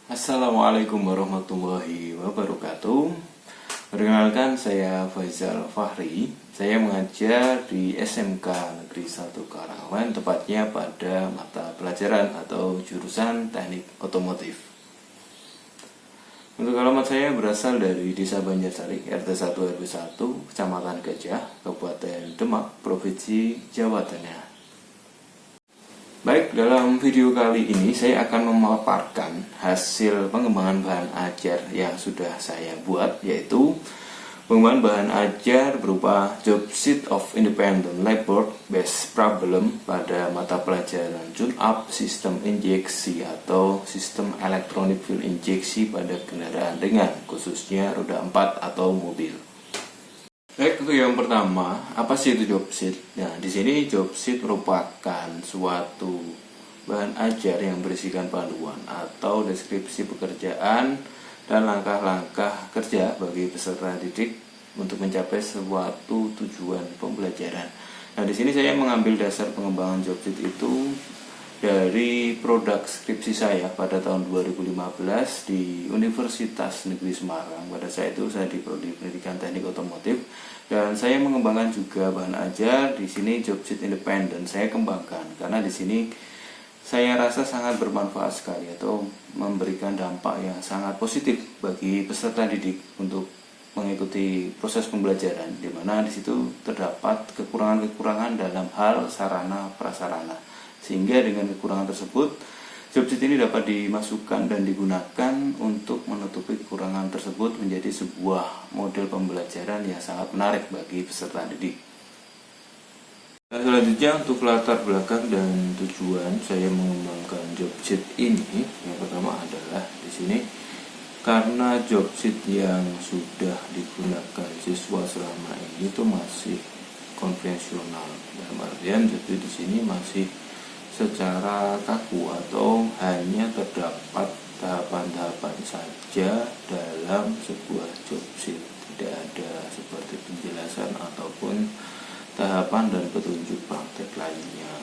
Assalamualaikum warahmatullahi wabarakatuh. Perkenalkan, saya Faizal Fahri. Saya mengajar di SMK Negeri 1 Karangawan, tepatnya pada mata pelajaran atau jurusan Teknik Otomotif. Untuk alamat saya berasal dari Desa Banjarsari, RT 1 RW 1, Kecamatan Gajah, Kabupaten Demak, Provinsi Jawa Tengah. Baik, dalam video kali ini saya akan memaparkan hasil pengembangan bahan ajar yang sudah saya buat, yaitu pengembangan bahan ajar berupa Job Sheet of Independent Labor Based Problem pada mata pelajaran Tune-up Sistem Injeksi atau Sistem Elektronik Fuel Injeksi pada kendaraan ringan, khususnya roda 4 atau mobil. Baik, untuk yang pertama, apa sih itu job sheet? Nah, di sini job sheet merupakan suatu bahan ajar yang berisikan panduan atau deskripsi pekerjaan dan langkah-langkah kerja bagi peserta didik untuk mencapai suatu tujuan pembelajaran. Nah, di sini saya mengambil dasar pengembangan job sheet itu dari produk skripsi saya pada tahun 2015 di Universitas Negeri Semarang. Pada saat itu saya di Prodi Pendidikan Teknik Otomotif dan saya mengembangkan juga bahan ajar. Di sini job sheet independen saya kembangkan karena di sini saya rasa sangat bermanfaat sekali atau memberikan dampak yang sangat positif bagi peserta didik untuk mengikuti proses pembelajaran, di mana di situ terdapat kekurangan-kekurangan dalam hal sarana prasarana. Sehingga dengan kekurangan tersebut, job sheet ini dapat dimasukkan dan digunakan untuk menutupi kekurangan tersebut menjadi sebuah model pembelajaran yang sangat menarik bagi peserta didik. Dan selanjutnya, untuk latar belakang dan tujuan saya mengembangkan job sheet ini, yang pertama adalah di sini karena job sheet yang sudah digunakan siswa selama ini itu masih konvensional, dalam artian jadi di sini masih secara kaku atau hanya terdapat tahapan-tahapan saja dalam sebuah job sheet, tidak ada seperti penjelasan ataupun tahapan dan petunjuk praktek lainnya.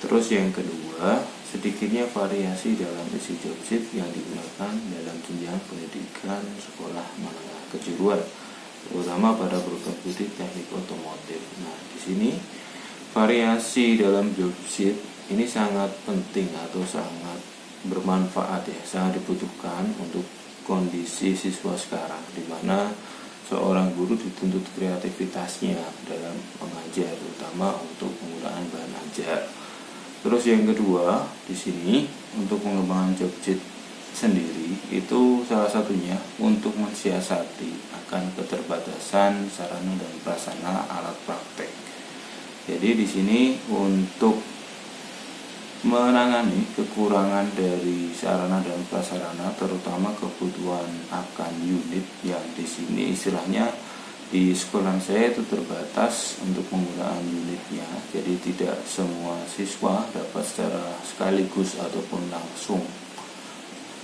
Terus yang kedua, sedikitnya variasi dalam isi job sheet yang digunakan dalam jenjang pendidikan sekolah menengah kejuruan, terutama pada program studi teknik otomotif. Nah, di sini variasi dalam job sheet ini sangat penting atau sangat bermanfaat ya, sangat dibutuhkan untuk kondisi siswa sekarang, di mana seorang guru dituntut kreativitasnya dalam mengajar, terutama untuk penggunaan bahan ajar. Terus yang kedua, di sini untuk pengembangan job sheet sendiri itu salah satunya untuk mensiasati akan keterbatasan sarana dan prasarana alat praktek. Jadi di sini untuk menangani kekurangan dari sarana dan prasarana, terutama kebutuhan akan unit yang di sini istilahnya di sekolah saya itu terbatas untuk penggunaan unitnya. Jadi tidak semua siswa dapat secara sekaligus ataupun langsung.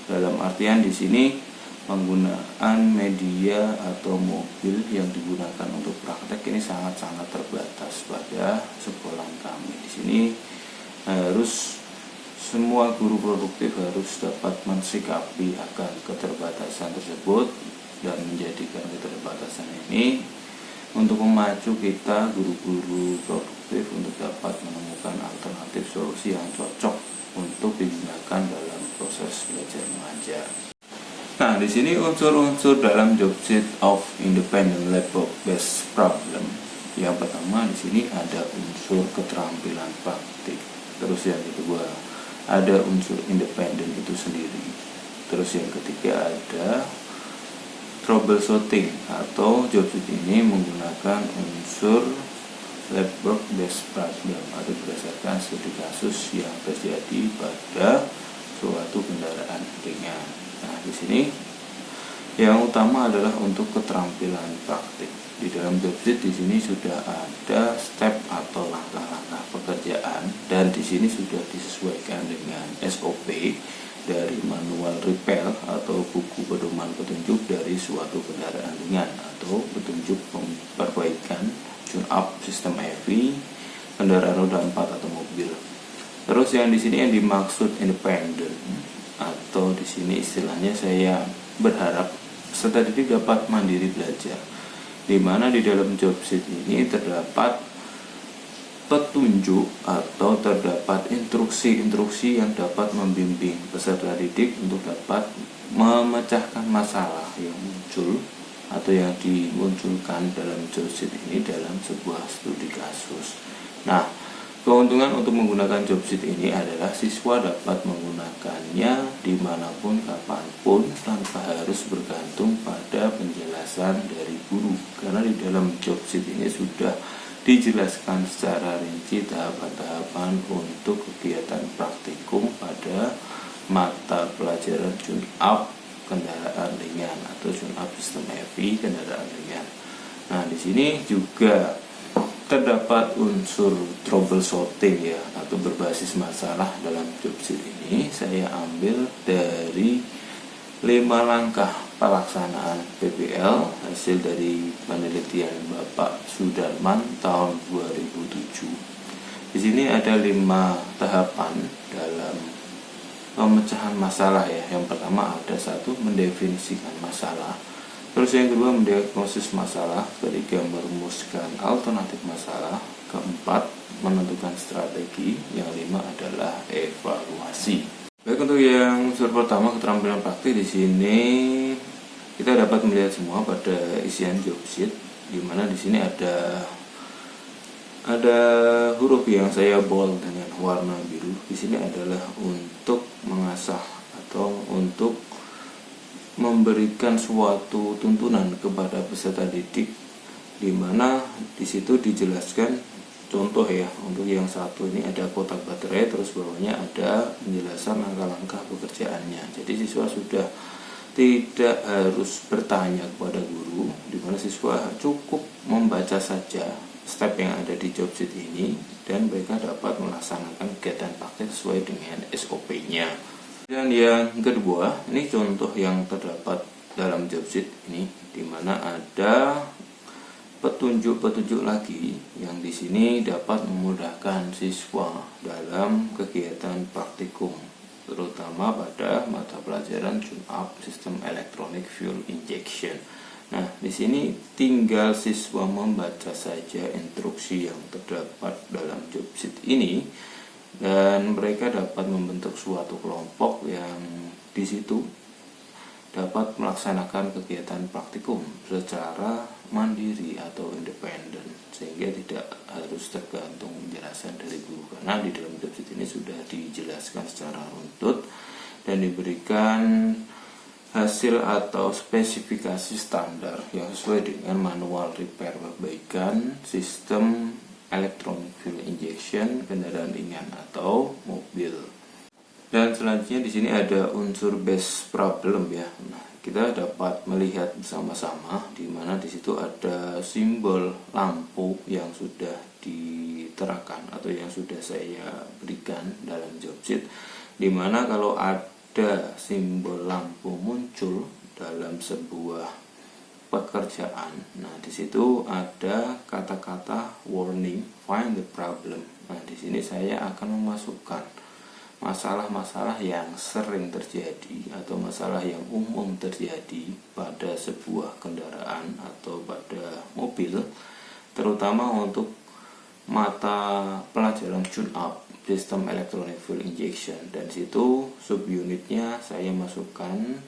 Dalam artian di sini penggunaan media atau mobil yang digunakan untuk praktek ini sangat-sangat terbatas pada sekolah kami. Di sini harus semua guru produktif harus dapat mensikapi akan keterbatasan tersebut dan menjadikan keterbatasan ini untuk memacu kita guru-guru produktif untuk dapat menemukan alternatif solusi yang cocok untuk digunakan dalam proses belajar mengajar. Nah, di sini unsur-unsur dalam job sheet of independent labor based problem. Yang pertama di sini ada unsur keterampilan praktik. Terus yang kedua ada unsur independen itu sendiri. Terus yang ketiga ada troubleshooting atau job sheet ini menggunakan unsur labor based problem atau berdasarkan studi kasus yang terjadi pada suatu kendaraan ringan. Nah, di sini yang utama adalah untuk keterampilan praktik. Di dalam job sheet di sini sudah ada step atau langkah-langkah pekerjaan dan di sini sudah disesuaikan dengan SOP dari manual repair atau buku pedoman petunjuk dari suatu kendaraan ringan atau petunjuk perbaikan tune-up sistem EV kendaraan roda 4 atau mobil. Terus yang di sini yang dimaksud independen atau di sini istilahnya saya berharap peserta didik dapat mandiri belajar, di mana di dalam job sheet ini terdapat petunjuk atau terdapat instruksi-instruksi yang dapat membimbing peserta didik untuk dapat memecahkan masalah yang muncul atau yang dimunculkan dalam job sheet ini dalam sebuah studi kasus. Nah, keuntungan untuk menggunakan job sheet ini adalah siswa dapat menggunakannya dimanapun, kapanpun, tanpa harus bergantung pada penjelasan dari guru. Karena di dalam job sheet ini sudah dijelaskan secara rinci tahapan-tahapan untuk kegiatan praktikum pada mata pelajaran tune-up kendaraan ringan atau tune-up sistem EV kendaraan ringan. Nah, di sini juga terdapat unsur troubleshooting ya, atau berbasis masalah dalam job sheet ini. Saya ambil dari 5 langkah pelaksanaan PPL hasil dari penelitian Bapak Sudarman tahun 2007. Di sini ada 5 tahapan dalam pemecahan masalah ya. Yang pertama ada 1, mendefinisikan masalah. Terus yang kedua, mendiagnosis masalah. Ketiga, merumuskan alternatif masalah. Keempat, menentukan strategi. Yang 5 adalah evaluasi. Baik, untuk yang unsur pertama, keterampilan praktik, di sini kita dapat melihat semua pada isian job sheet, di mana di sini ada huruf yang saya bold dengan warna biru. Di sini adalah untuk mengasah atau untuk memberikan suatu tuntunan kepada peserta didik, di mana di situ dijelaskan contoh ya. Untuk yang 1 ini ada kotak baterai, terus bawahnya ada penjelasan langkah-langkah pekerjaannya. Jadi siswa sudah tidak harus bertanya kepada guru, di mana siswa cukup membaca saja step yang ada di job sheet ini dan mereka dapat melaksanakan kegiatan praktik sesuai dengan SOP-nya. Dan yang kedua, ini contoh yang terdapat dalam job sheet ini, di mana ada petunjuk-petunjuk lagi yang di sini dapat memudahkan siswa dalam kegiatan praktikum, terutama pada mata pelajaran tune-up sistem electronic fuel injection. Nah, di sini tinggal siswa membaca saja instruksi yang terdapat dalam job sheet ini, dan mereka dapat membentuk suatu kelompok yang di situ dapat melaksanakan kegiatan praktikum secara mandiri atau independen, sehingga tidak harus tergantung penjelasan dari guru. Karena di dalam job sheet ini sudah dijelaskan secara runtut dan diberikan hasil atau spesifikasi standar yang sesuai dengan manual repair perbaikan sistem electronic fuel injection kendaraan ringan atau mobil. Dan selanjutnya di sini ada unsur base problem ya. Nah, kita dapat melihat bersama-sama di mana di situ ada simbol lampu yang sudah diterakan atau yang sudah saya berikan dalam job sheet, di mana kalau ada simbol lampu muncul dalam sebuah pekerjaan, nah di situ ada kata-kata warning, find the problem. Nah, di sini saya akan memasukkan masalah-masalah yang sering terjadi atau masalah yang umum terjadi pada sebuah kendaraan atau pada mobil, terutama untuk mata pelajaran tune-up sistem electronic fuel injection. Dan situ subunitnya saya masukkan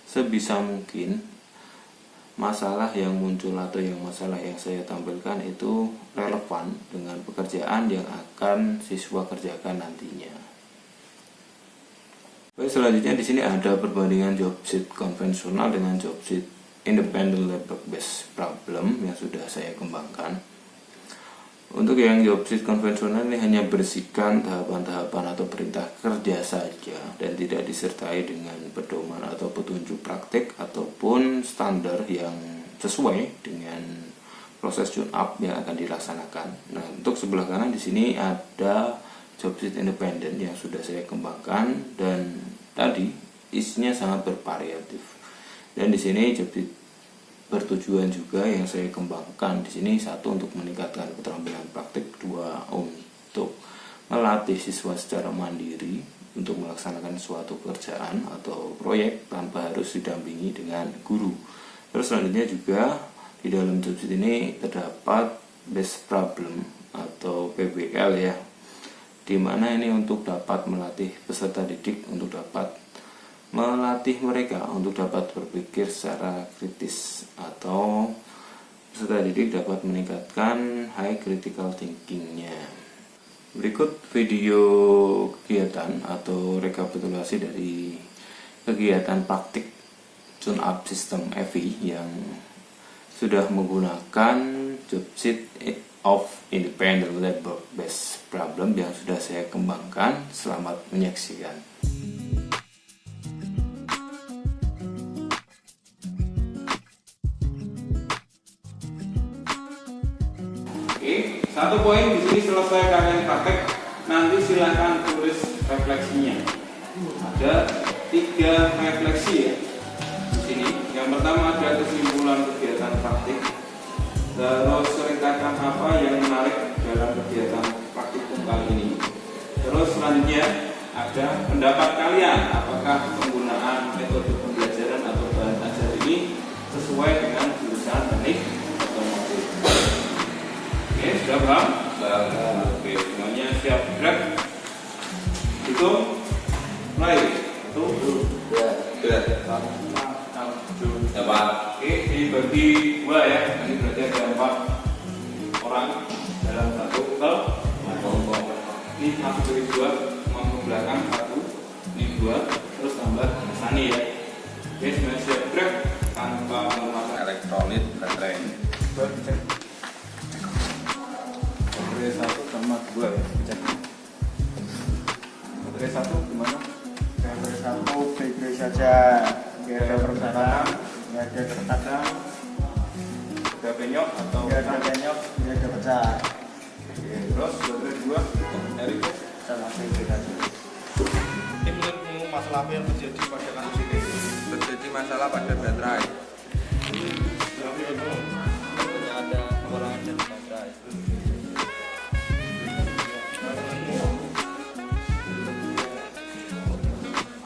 sebisa mungkin masalah yang muncul atau yang masalah yang saya tampilkan itu relevan dengan pekerjaan yang akan siswa kerjakan nantinya. Baik, selanjutnya di sini ada perbandingan job sheet konvensional dengan job sheet independent labor based problem yang sudah saya kembangkan. Untuk yang job sheet konvensional ini hanya berisikan tahapan-tahapan atau perintah kerja saja dan tidak disertai dengan pedoman atau petunjuk praktik ataupun standar yang sesuai dengan proses tune-up yang akan dilaksanakan. Nah, untuk sebelah kanan di sini ada job sheet independen yang sudah saya kembangkan dan tadi isinya sangat bervariatif. Dan di sini job sheet bertujuan juga yang saya kembangkan di sini, 1 untuk meningkatkan keterampilan praktik, 2 untuk melatih siswa secara mandiri, untuk melaksanakan suatu pekerjaan atau proyek tanpa harus didampingi dengan guru. Terus selanjutnya juga di dalam jobsit ini terdapat base problem atau PBL ya, dimana ini untuk dapat melatih peserta didik untuk dapat melatih mereka untuk dapat berpikir secara kritis, atau peserta didik dapat meningkatkan high critical thinkingnya. Berikut video kegiatan atau rekapitulasi dari kegiatan praktik tune up sistem EVI yang sudah menggunakan jobsit of independent labor based problem yang sudah saya kembangkan. Selamat menyaksikan. Oke, satu poin di sini selesai kalian praktek. Nanti silakan tulis refleksinya. Ada 3 refleksi ya di sini. Yang pertama ada kesimpulan kegiatan praktik. Terus ceritakan apa yang menarik dalam kegiatan praktikum kali ini. Terus selanjutnya ada pendapat kalian, apakah penggunaan metode pembelajaran atau bahan ajar ini sesuai dengan jurusan teknik otomotif. Oke, sudah paham? Oke, semuanya siap gerak. Hitung, mulai. Satu, dua, dapat. Oke, dibagi 2 ya. Ini berarti ada 4 orang dalam satu kelompok. Ini masuk dari 2, mau ke belakang 1, ini 2, terus tambah sani ya. Oke, semuanya siap gerak tanpa menggunakan elektrolit baterai. Cek. Baterai 1 sama 2 ya. Cek. Baterai 1 gimana? Baterai 1 baik-baik saja. Nggak ada perbedaan, nggak ada terkadang, Ada penyok atau nggak ada penyok, nggak ada pecah. Oke, terus baterai 2 dari Sama baik-baik saja. Ini menurutmu masalah apa yang terjadi pada kasus ini? Terjadi masalah pada baterai. Ada kekurangan dari baterai.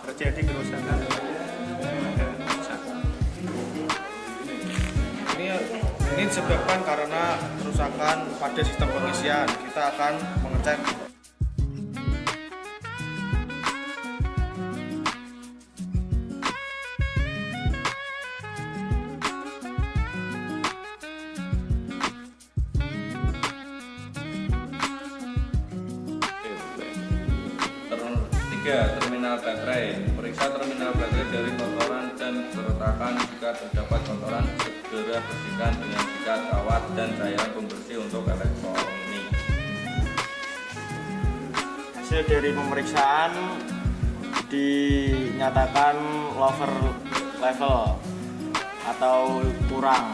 Terjadi kerusakan. Ini disebabkan karena kerusakan pada sistem pengisian. Kita akan mengecek. Terminal baterai. Periksa terminal baterai dari kotoran dan keretakan. Jika terdapat kotoran, segera bersihkan dengan sikat, kawat, dan cairan pembersih untuk elektronik. Hasil dari pemeriksaan dinyatakan lower level atau kurang.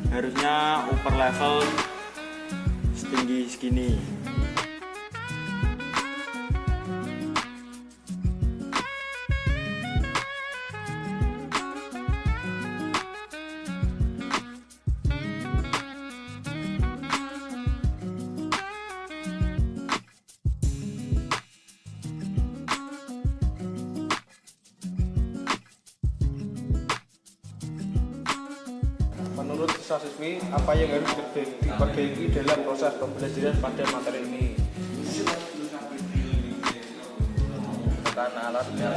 Harusnya upper level setinggi segini. Menurut siswa-siswi, apa yang harus diperbaiki dalam proses pembelajaran pada materi ini? Tekan alat yang